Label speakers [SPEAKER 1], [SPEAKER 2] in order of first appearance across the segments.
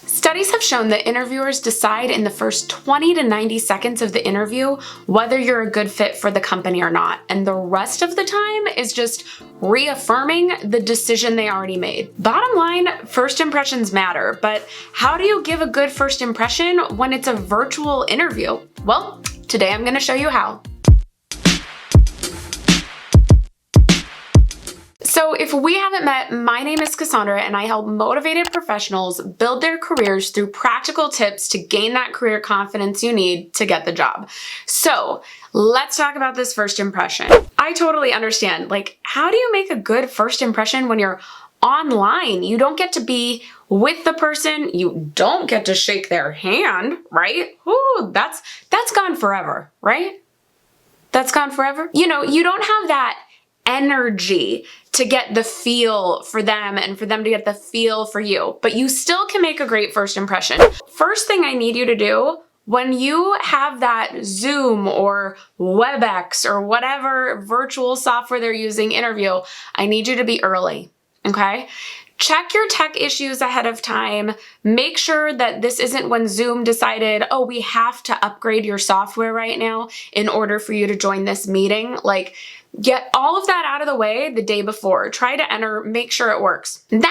[SPEAKER 1] Studies have shown that interviewers decide in the first 20 to 90 seconds of the interview whether you're a good fit for the company or not, and the rest of the time is just reaffirming the decision they already made. Bottom line, first impressions matter, but how do you give a good first impression when it's a virtual interview? Well, today I'm going to show you how. So if we haven't met, my name is Cassandra and I help motivated professionals build their careers through practical tips to gain that career confidence you need to get the job. So let's talk about this first impression. I totally understand, like, how do you make a good first impression when you're online? You don't get to be with the person, you don't get to shake their hand, right? Ooh, that's gone forever, right? That's gone forever. You know, you don't have that energy to get the feel for them and for them to get the feel for you, but you still can make a great first impression. First thing I need you to do when you have that Zoom or WebEx or whatever virtual software they're using interview, I need you to be early, okay? Check your tech issues ahead of time. Make sure that this isn't when Zoom decided, oh, we have to upgrade your software right now in order for you to join this meeting. Like, get all of that out of the way the day before. Try to enter, make sure it works. Then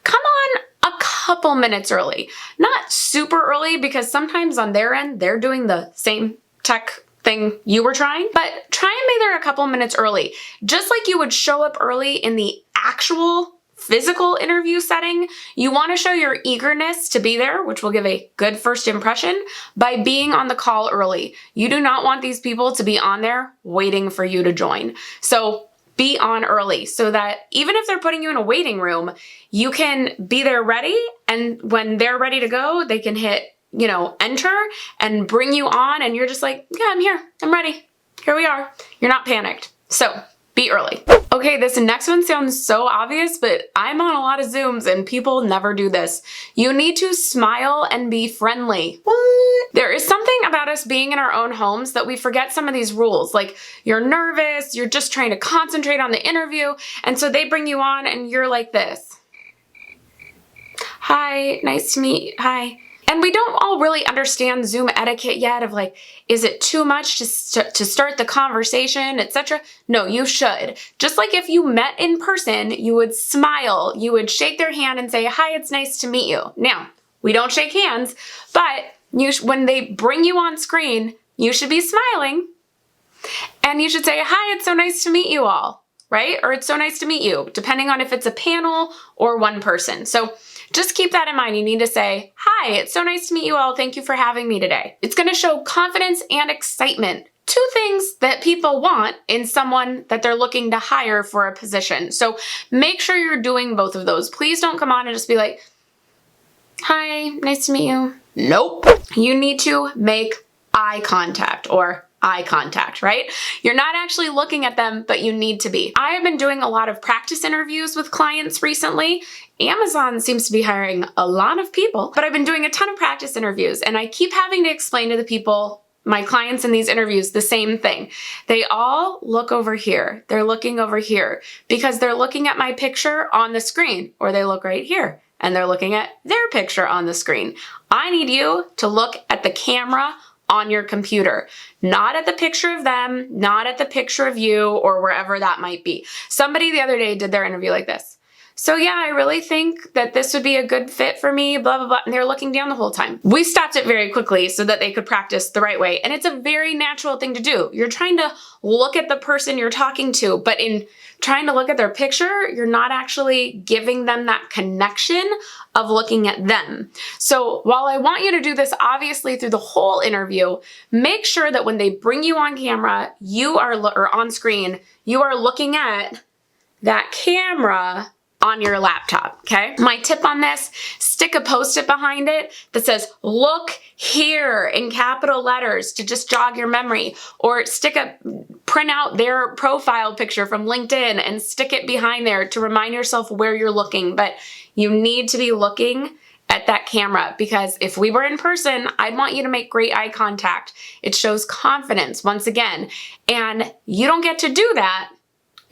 [SPEAKER 1] come on a couple minutes early. Not super early, because sometimes on their end, they're doing the same tech thing you were trying, but try and be there a couple minutes early. Just like you would show up early in the actual physical interview setting, you want to show your eagerness to be there, which will give a good first impression, by being on the call early. You do not want these people to be on there waiting for you to join. So be on early so that even if they're putting you in a waiting room, you can be there ready, and when they're ready to go, they can hit, you know, enter and bring you on, and you're just like, yeah, I'm here, I'm ready, here we are. You're not panicked. So be early. Okay, this next one sounds so obvious, but I'm on a lot of Zooms and people never do this. You need to smile and be friendly. What? There is something about us being in our own homes that we forget some of these rules. Like, you're nervous, you're just trying to concentrate on the interview, and so they bring you on and you're like this. Hi, nice to meet you, hi. And we don't all really understand Zoom etiquette yet of like, is it too much to start the conversation, etc.? No, you should. Just like if you met in person, you would smile, you would shake their hand and say, hi, it's nice to meet you. Now, we don't shake hands, but when they bring you on screen, you should be smiling and you should say, hi, it's so nice to meet you all, right? Or it's so nice to meet you, depending on if it's a panel or one person. So just keep that in mind. You need to say, hi, it's so nice to meet you all. Thank you for having me today. It's going to show confidence and excitement, two things that people want in someone that they're looking to hire for a position. So make sure you're doing both of those. Please don't come on and just be like, hi, nice to meet you. Nope. You need to make eye contact, or eye contact, right? You're not actually looking at them, but you need to be. I have been doing a lot of practice interviews with clients recently. Amazon seems to be hiring a lot of people, but I've been doing a ton of practice interviews, and I keep having to explain to the people, my clients in these interviews, the same thing. They all look over here. They're looking over here because they're looking at my picture on the screen, or they look right here and they're looking at their picture on the screen. I need you to look at the camera on your computer, not at the picture of them, not at the picture of you, or wherever that might be. Somebody the other day did their interview like this. So yeah, I really think that this would be a good fit for me, blah, blah, blah. And they're looking down the whole time. We stopped it very quickly so that they could practice the right way. And it's a very natural thing to do. You're trying to look at the person you're talking to, but in trying to look at their picture, you're not actually giving them that connection of looking at them. So while I want you to do this obviously through the whole interview, make sure that when they bring you on camera, or on screen, you are looking at that camera on your laptop, okay? My tip on this, stick a Post-it behind it that says, look here in capital letters to just jog your memory, or print out their profile picture from LinkedIn and stick it behind there to remind yourself where you're looking. But you need to be looking at that camera, because if we were in person, I'd want you to make great eye contact. It shows confidence once again, and you don't get to do that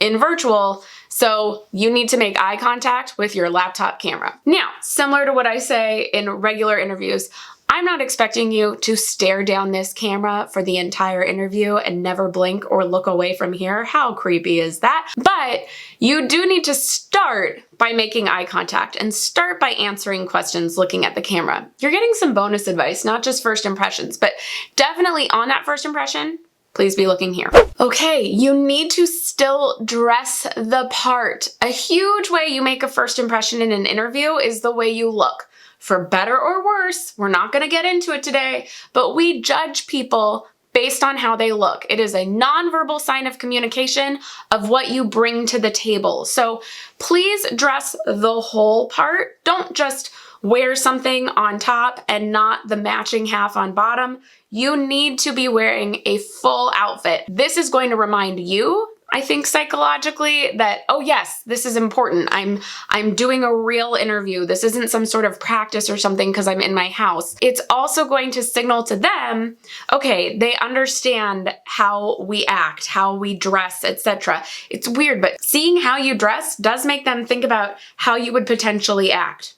[SPEAKER 1] in virtual, so you need to make eye contact with your laptop camera. Now, similar to what I say in regular interviews, I'm not expecting you to stare down this camera for the entire interview and never blink or look away from here. How creepy is that? But you do need to start by making eye contact and start by answering questions looking at the camera. You're getting some bonus advice, not just first impressions, but definitely on that first impression, please be looking here. Okay, you need to still dress the part. A huge way you make a first impression in an interview is the way you look. For better or worse, we're not gonna get into it today, but we judge people based on how they look. It is a nonverbal sign of communication of what you bring to the table. So please dress the whole part. Don't just wear something on top and not the matching half on bottom. You need to be wearing a full outfit. This is going to remind you, I think psychologically, that, oh yes, this is important. I'm doing a real interview. This isn't some sort of practice or something because I'm in my house. It's also going to signal to them, okay, they understand how we act, how we dress, etc. It's weird, but seeing how you dress does make them think about how you would potentially act.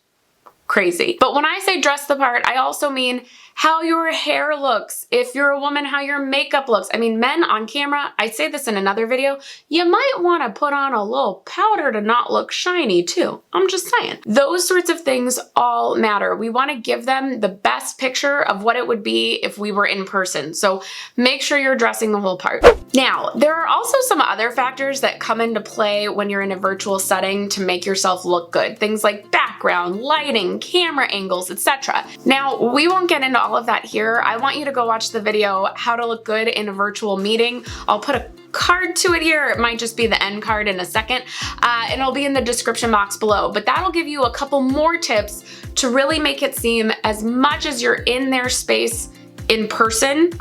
[SPEAKER 1] Crazy. But when I say dress the part, I also mean how your hair looks. If you're a woman, how your makeup looks. I mean, men on camera, I say this in another video, you might want to put on a little powder to not look shiny too. I'm just saying. Those sorts of things all matter. We want to give them the best picture of what it would be if we were in person. So make sure you're dressing the whole part. Now, there are also some other factors that come into play when you're in a virtual setting to make yourself look good. Things like background, lighting, camera angles, etc. Now, we won't get into all of that here. I want you to go watch the video, How to Look Good in a Virtual Meeting. I'll put a card to it here. It might just be the end card in a second, and it'll be in the description box below. But that'll give you a couple more tips to really make it seem as much as you're in their space in person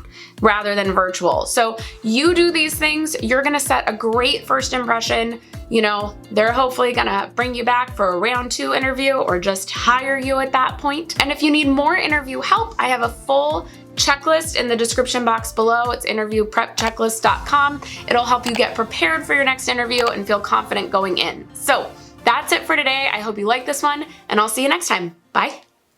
[SPEAKER 1] rather than virtual. So you do these things, you're gonna set a great first impression. You know, they're hopefully gonna bring you back for a round 2 interview or just hire you at that point. And if you need more interview help, I have a full checklist in the description box below. It's interviewprepchecklist.com. It'll help you get prepared for your next interview and feel confident going in. So that's it for today. I hope you like this one, and I'll see you next time. Bye.